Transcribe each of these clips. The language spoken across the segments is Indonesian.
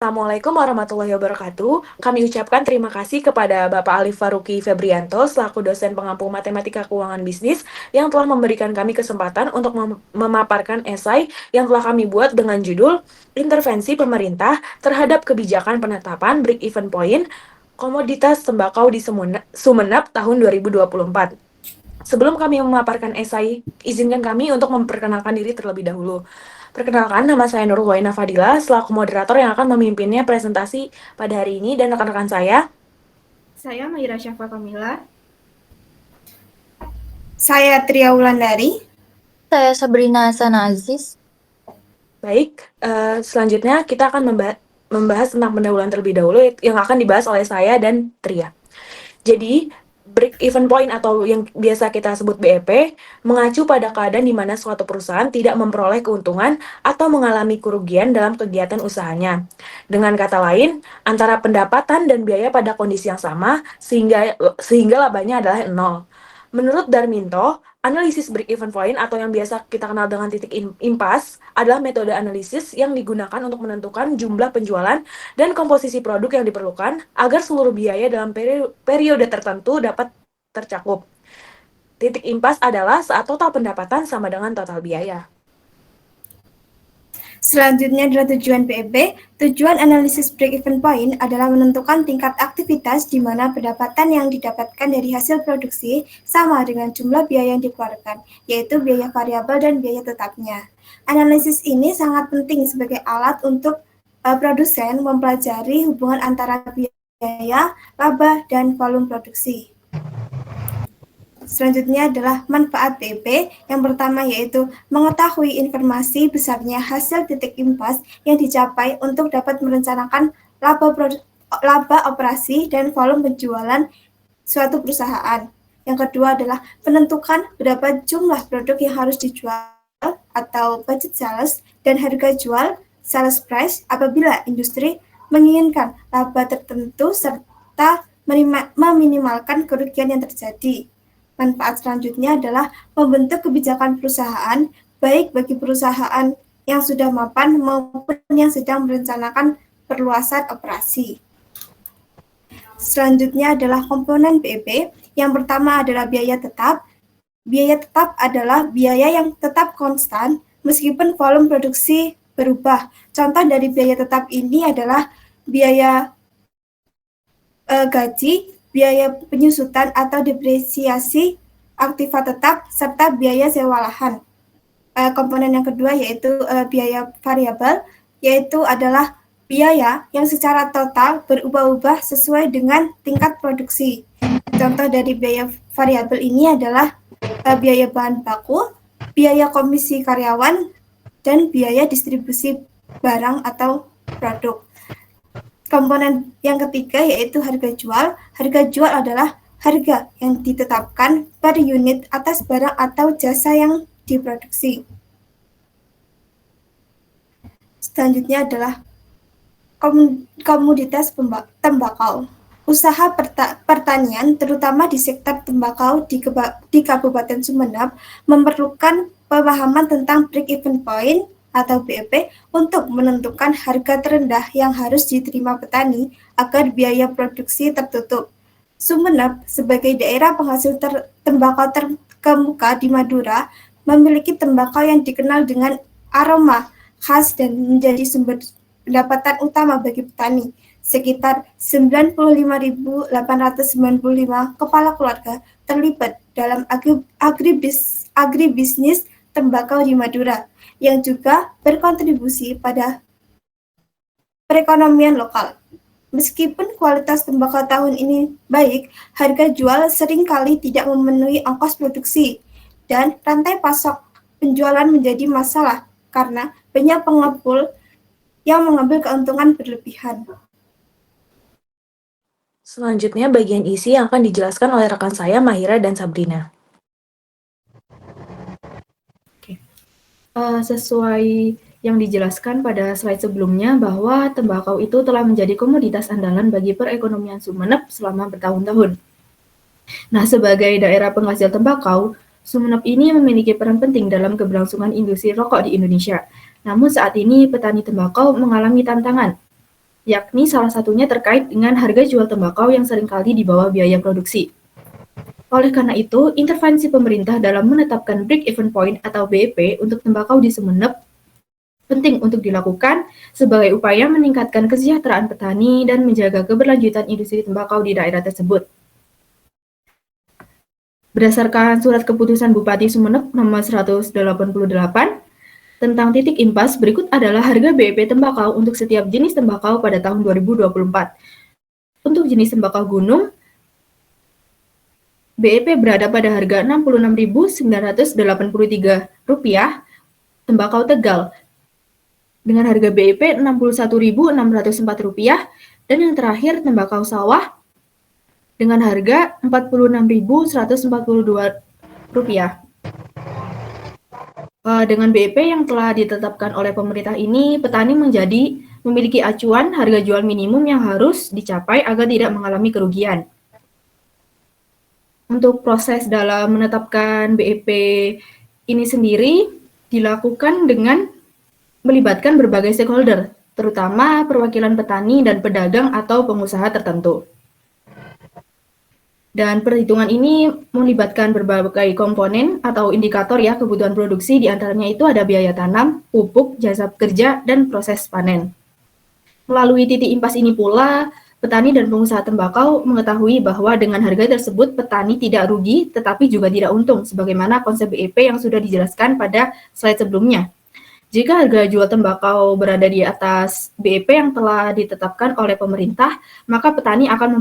Assalamualaikum warahmatullahi wabarakatuh. Kami ucapkan terima kasih kepada Bapak Alif Faruqi Febrianto selaku dosen pengampu Matematika Keuangan Bisnis yang telah memberikan kami kesempatan untuk memaparkan esai yang telah kami buat dengan judul Intervensi Pemerintah Terhadap Kebijakan Penetapan Break-Even Point Komoditas Tembakau di Sumeneb tahun 2024. Sebelum kami memaparkan esai, izinkan kami untuk memperkenalkan diri terlebih dahulu. Perkenalkan, nama saya Nurul Waina Fadila, selaku moderator yang akan memimpinnya presentasi pada hari ini, dan rekan-rekan saya. Saya Maira Syafa Kamila. Saya Tria Wulandari. Saya Sabrina Hasana Aziz. Baik, selanjutnya kita akan membahas tentang pendahuluan terlebih dahulu yang akan dibahas oleh saya dan Tria. Jadi, break-even point atau yang biasa kita sebut BEP mengacu pada keadaan di mana suatu perusahaan tidak memperoleh keuntungan atau mengalami kerugian dalam kegiatan usahanya. Dengan kata lain, antara pendapatan dan biaya pada kondisi yang sama sehingga labanya adalah nol. Menurut Darminto, analisis break-even point atau yang biasa kita kenal dengan titik impas adalah metode analisis yang digunakan untuk menentukan jumlah penjualan dan komposisi produk yang diperlukan agar seluruh biaya dalam periode tertentu dapat tercakup. Titik impas adalah saat total pendapatan sama dengan total biaya. Selanjutnya adalah tujuan BEP. Tujuan analisis break-even point adalah menentukan tingkat aktivitas di mana pendapatan yang didapatkan dari hasil produksi sama dengan jumlah biaya yang dikeluarkan, yaitu biaya variabel dan biaya tetapnya. Analisis ini sangat penting sebagai alat untuk produsen mempelajari hubungan antara biaya, laba, dan volume produksi. Selanjutnya adalah manfaat BEP. Yang pertama yaitu mengetahui informasi besarnya hasil titik impas yang dicapai untuk dapat merencanakan laba operasi dan volume penjualan suatu perusahaan. Yang kedua adalah menentukan berapa jumlah produk yang harus dijual atau budget sales dan harga jual sales price apabila industri menginginkan laba tertentu serta meminimalkan kerugian yang terjadi. Manfaat selanjutnya adalah membentuk kebijakan perusahaan, baik bagi perusahaan yang sudah mapan maupun yang sedang merencanakan perluasan operasi. Selanjutnya adalah komponen BEP. Yang pertama adalah biaya tetap. Biaya tetap adalah biaya yang tetap konstan meskipun volume produksi berubah. Contoh dari biaya tetap ini adalah biaya gaji, biaya penyusutan atau depresiasi aktiva tetap, serta biaya sewa lahan. Komponen yang kedua yaitu biaya variabel, yaitu adalah biaya yang secara total berubah-ubah sesuai dengan tingkat produksi. Contoh dari biaya variabel ini adalah biaya bahan baku, biaya komisi karyawan, dan biaya distribusi barang atau produk. Komponen yang ketiga yaitu harga jual. Harga jual adalah harga yang ditetapkan per unit atas barang atau jasa yang diproduksi. Selanjutnya adalah komoditas tembakau. Usaha pertanian, terutama di sektor tembakau di Kabupaten Sumeneb, memerlukan pemahaman tentang break-even point atau BEP untuk menentukan harga terendah yang harus diterima petani agar biaya produksi tertutup. Sumeneb sebagai daerah penghasil tembakau terkemuka di Madura memiliki tembakau yang dikenal dengan aroma khas dan menjadi sumber pendapatan utama bagi petani. Sekitar 95.895 kepala keluarga terlibat dalam agribisnis tembakau di Madura, yang juga berkontribusi pada perekonomian lokal. Meskipun kualitas tembakau tahun ini baik, harga jual seringkali tidak memenuhi ongkos produksi, dan rantai pasok penjualan menjadi masalah karena banyak pengepul yang mengambil keuntungan berlebihan. Selanjutnya bagian isi yang akan dijelaskan oleh rekan saya Mahira dan Sabrina. Sesuai yang dijelaskan pada slide sebelumnya bahwa tembakau itu telah menjadi komoditas andalan bagi perekonomian Sumeneb selama bertahun-tahun. Nah, sebagai daerah penghasil tembakau, Sumeneb ini memiliki peran penting dalam keberlangsungan industri rokok di Indonesia. Namun saat ini petani tembakau mengalami tantangan yakni salah satunya terkait dengan harga jual tembakau yang seringkali di bawah biaya produksi. Oleh karena itu, intervensi pemerintah dalam menetapkan break-even point atau BEP untuk tembakau di Sumeneb penting untuk dilakukan sebagai upaya meningkatkan kesejahteraan petani dan menjaga keberlanjutan industri tembakau di daerah tersebut. Berdasarkan surat keputusan Bupati Sumeneb nomor 188 tentang titik impas, berikut adalah harga BEP tembakau untuk setiap jenis tembakau pada tahun 2024. Untuk jenis tembakau gunung, BEP berada pada harga Rp66.983, tembakau Tegal dengan harga BEP Rp61.604, dan yang terakhir tembakau sawah dengan harga Rp46.142. Dengan BEP yang telah ditetapkan oleh pemerintah ini, petani memiliki acuan harga jual minimum yang harus dicapai agar tidak mengalami kerugian. Untuk proses dalam menetapkan BEP ini sendiri dilakukan dengan melibatkan berbagai stakeholder, terutama perwakilan petani dan pedagang atau pengusaha tertentu. Dan perhitungan ini melibatkan berbagai komponen atau indikator ya kebutuhan produksi, diantaranya itu ada biaya tanam, pupuk, jasa kerja, dan proses panen. Melalui titik impas ini pula, petani dan pengusaha tembakau mengetahui bahwa dengan harga tersebut petani tidak rugi tetapi juga tidak untung, sebagaimana konsep BEP yang sudah dijelaskan pada slide sebelumnya. Jika harga jual tembakau berada di atas BEP yang telah ditetapkan oleh pemerintah, maka petani akan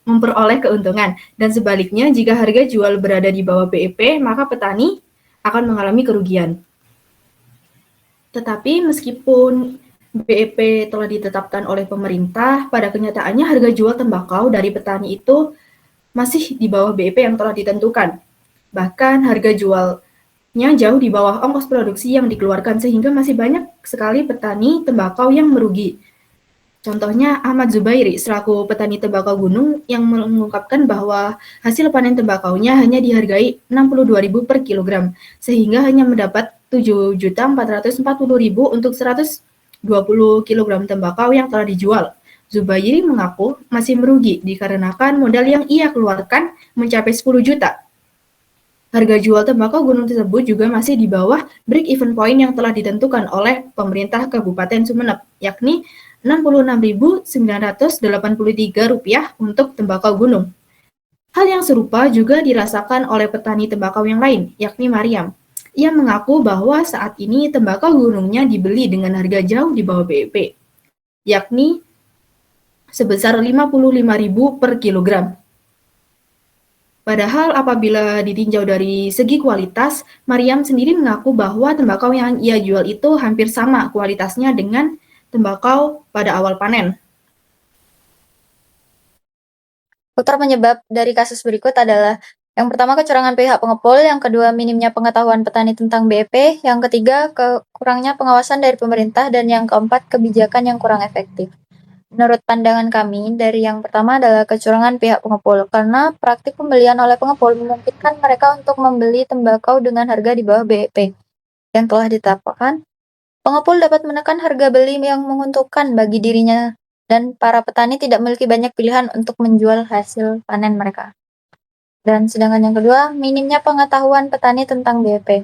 memperoleh keuntungan. Dan sebaliknya, jika harga jual berada di bawah BEP, maka petani akan mengalami kerugian. Tetapi meskipun BEP telah ditetapkan oleh pemerintah, pada kenyataannya harga jual tembakau dari petani itu masih di bawah BEP yang telah ditentukan. Bahkan harga jualnya jauh di bawah ongkos produksi yang dikeluarkan, sehingga masih banyak sekali petani tembakau yang merugi. Contohnya Ahmad Zubairi, selaku petani tembakau gunung, yang mengungkapkan bahwa hasil panen tembakaunya hanya dihargai Rp62.000 per kilogram, sehingga hanya mendapat Rp7.440.000 untuk 120 kg tembakau yang telah dijual. Zubairi mengaku masih merugi dikarenakan modal yang ia keluarkan mencapai 10 juta. Harga jual tembakau gunung tersebut juga masih di bawah break-even point yang telah ditentukan oleh pemerintah Kabupaten Sumeneb, yakni Rp66.983 untuk tembakau gunung. Hal yang serupa juga dirasakan oleh petani tembakau yang lain, yakni Mariam. Ia mengaku bahwa saat ini tembakau gunungnya dibeli dengan harga jauh di bawah BEP, yakni sebesar Rp55.000 per kilogram. Padahal apabila ditinjau dari segi kualitas, Mariam sendiri mengaku bahwa tembakau yang ia jual itu hampir sama kualitasnya dengan tembakau pada awal panen. Faktor penyebab dari kasus berikut adalah yang pertama kecurangan pihak pengepul, yang kedua minimnya pengetahuan petani tentang BEP, yang ketiga kurangnya pengawasan dari pemerintah, dan yang keempat kebijakan yang kurang efektif. Menurut pandangan kami, dari yang pertama adalah kecurangan pihak pengepul, karena praktik pembelian oleh pengepul memungkinkan mereka untuk membeli tembakau dengan harga di bawah BEP yang telah ditetapkan. Pengepul dapat menekan harga beli yang menguntungkan bagi dirinya, dan para petani tidak memiliki banyak pilihan untuk menjual hasil panen mereka. Dan sedangkan yang kedua, minimnya pengetahuan petani tentang BEP.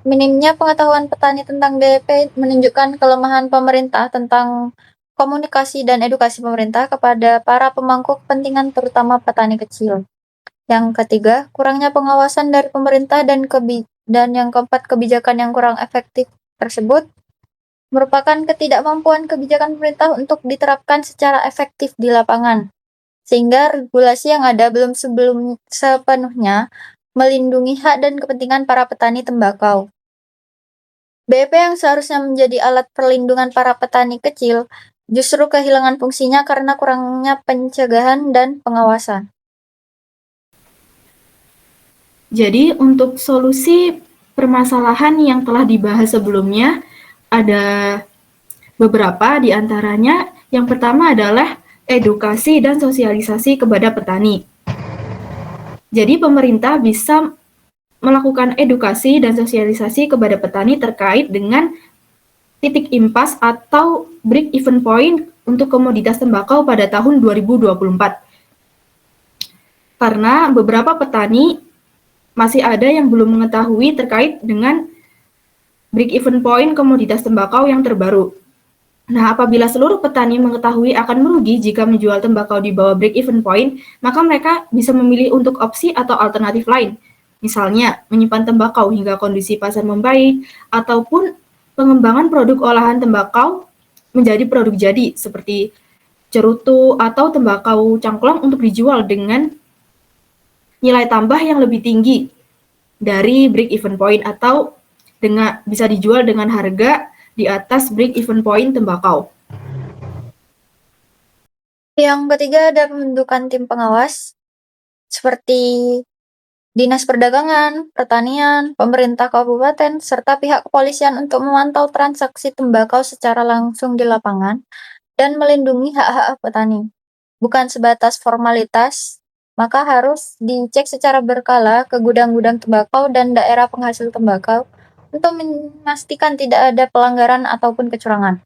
Minimnya pengetahuan petani tentang BEP menunjukkan kelemahan pemerintah tentang komunikasi dan edukasi pemerintah kepada para pemangku kepentingan, terutama petani kecil. Yang ketiga, kurangnya pengawasan dari pemerintah, dan yang keempat, kebijakan yang kurang efektif tersebut merupakan ketidakmampuan kebijakan pemerintah untuk diterapkan secara efektif di lapangan, sehingga regulasi yang ada belum sepenuhnya melindungi hak dan kepentingan para petani tembakau. BEP yang seharusnya menjadi alat perlindungan para petani kecil justru kehilangan fungsinya karena kurangnya pencegahan dan pengawasan. Jadi untuk solusi permasalahan yang telah dibahas sebelumnya ada beberapa, di antaranya yang pertama adalah edukasi dan sosialisasi kepada petani. Jadi pemerintah bisa melakukan edukasi dan sosialisasi kepada petani terkait dengan titik impas atau break-even point untuk komoditas tembakau pada tahun 2024. Karena beberapa petani masih ada yang belum mengetahui terkait dengan break-even point komoditas tembakau yang terbaru. Nah, apabila seluruh petani mengetahui akan merugi jika menjual tembakau di bawah break-even point, maka mereka bisa memilih untuk opsi atau alternatif lain. Misalnya, menyimpan tembakau hingga kondisi pasar membaik, ataupun pengembangan produk olahan tembakau menjadi produk jadi, seperti cerutu atau tembakau cangklong untuk dijual dengan nilai tambah yang lebih tinggi dari break-even point atau bisa dijual dengan harga di atas break-even point tembakau. Yang ketiga ada pembentukan tim pengawas seperti Dinas Perdagangan, Pertanian, pemerintah kabupaten, serta pihak kepolisian untuk memantau transaksi tembakau secara langsung di lapangan dan melindungi hak-hak petani. Bukan sebatas formalitas, maka harus dicek secara berkala ke gudang-gudang tembakau dan daerah penghasil tembakau untuk memastikan tidak ada pelanggaran ataupun kecurangan.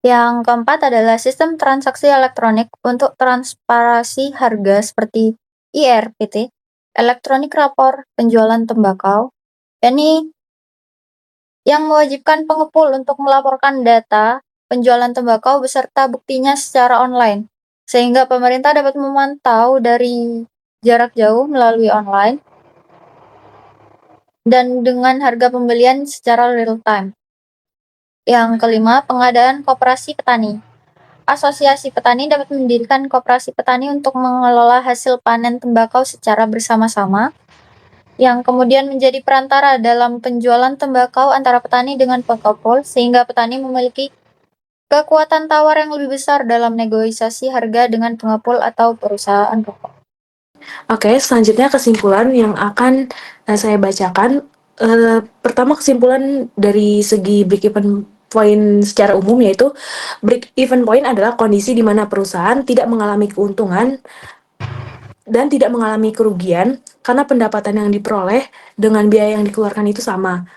Yang keempat adalah sistem transaksi elektronik untuk transparansi harga seperti IRPT, elektronik rapor penjualan tembakau. Ini yang mewajibkan pengepul untuk melaporkan data penjualan tembakau beserta buktinya secara online, sehingga pemerintah dapat memantau dari jarak jauh melalui online dan dengan harga pembelian secara real time. Yang kelima, pengadaan koperasi petani. Asosiasi petani dapat mendirikan koperasi petani untuk mengelola hasil panen tembakau secara bersama-sama, yang kemudian menjadi perantara dalam penjualan tembakau antara petani dengan pengepul, sehingga petani memiliki kekuatan tawar yang lebih besar dalam negosiasi harga dengan pengepul atau perusahaan rokok. Oke, selanjutnya kesimpulan yang akan saya bacakan. Pertama, kesimpulan dari segi break-even point secara umum, yaitu break-even point adalah kondisi di mana perusahaan tidak mengalami keuntungan dan tidak mengalami kerugian karena pendapatan yang diperoleh dengan biaya yang dikeluarkan itu sama.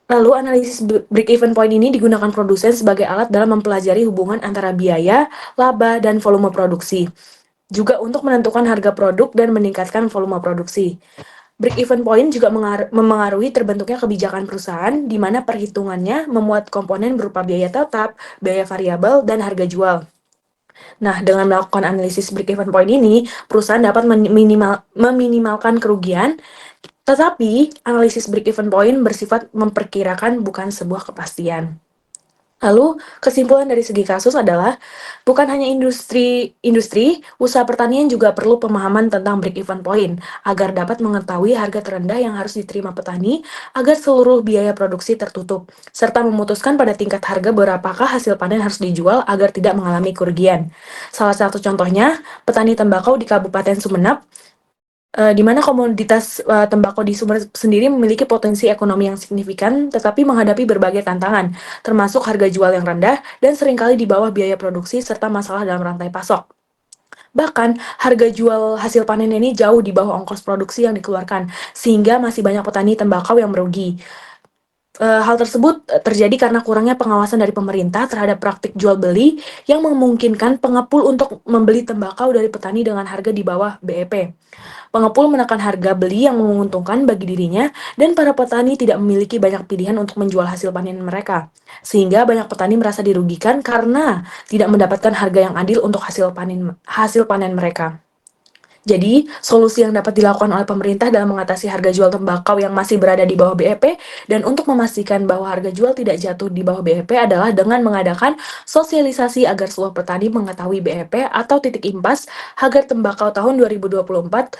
Lalu, analisis break-even point ini digunakan produsen sebagai alat dalam mempelajari hubungan antara biaya, laba, dan volume produksi. Juga untuk menentukan harga produk dan meningkatkan volume produksi. Break-even point juga memengaruhi terbentuknya kebijakan perusahaan, di mana perhitungannya memuat komponen berupa biaya tetap, biaya variabel, dan harga jual. Nah, dengan melakukan analisis break-even point ini, perusahaan dapat meminimalkan kerugian, tetapi analisis break-even point bersifat memperkirakan, bukan sebuah kepastian. Lalu, kesimpulan dari segi kasus adalah, bukan hanya industri, usaha pertanian juga perlu pemahaman tentang break-even point, agar dapat mengetahui harga terendah yang harus diterima petani, agar seluruh biaya produksi tertutup, serta memutuskan pada tingkat harga berapakah hasil panen harus dijual agar tidak mengalami kerugian. Salah satu contohnya, petani tembakau di Kabupaten Sumeneb, di mana komoditas tembakau di Sumeneb sendiri memiliki potensi ekonomi yang signifikan, tetapi menghadapi berbagai tantangan, termasuk harga jual yang rendah dan seringkali di bawah biaya produksi serta masalah dalam rantai pasok. Bahkan, harga jual hasil panen ini jauh di bawah ongkos produksi yang dikeluarkan, sehingga masih banyak petani tembakau yang merugi. Hal tersebut terjadi karena kurangnya pengawasan dari pemerintah terhadap praktik jual beli yang memungkinkan pengepul untuk membeli tembakau dari petani dengan harga di bawah BEP. Pengepul menekan harga beli yang menguntungkan bagi dirinya, dan para petani tidak memiliki banyak pilihan untuk menjual hasil panen mereka. Sehingga banyak petani merasa dirugikan karena tidak mendapatkan harga yang adil untuk hasil panen mereka. Jadi, solusi yang dapat dilakukan oleh pemerintah dalam mengatasi harga jual tembakau yang masih berada di bawah BEP dan untuk memastikan bahwa harga jual tidak jatuh di bawah BEP adalah dengan mengadakan sosialisasi agar seluruh petani mengetahui BEP atau titik impas harga tembakau tahun 2024,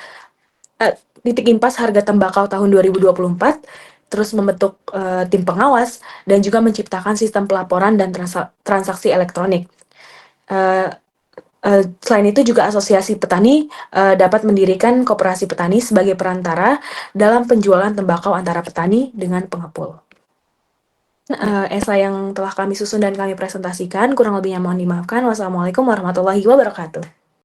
titik impas harga tembakau tahun 2024, terus membentuk tim pengawas, dan juga menciptakan sistem pelaporan dan transaksi elektronik. Selain itu juga asosiasi petani dapat mendirikan koperasi petani sebagai perantara dalam penjualan tembakau antara petani dengan pengepul. Esai yang telah kami susun dan kami presentasikan, kurang lebihnya mohon dimaafkan. Wassalamualaikum warahmatullahi wabarakatuh.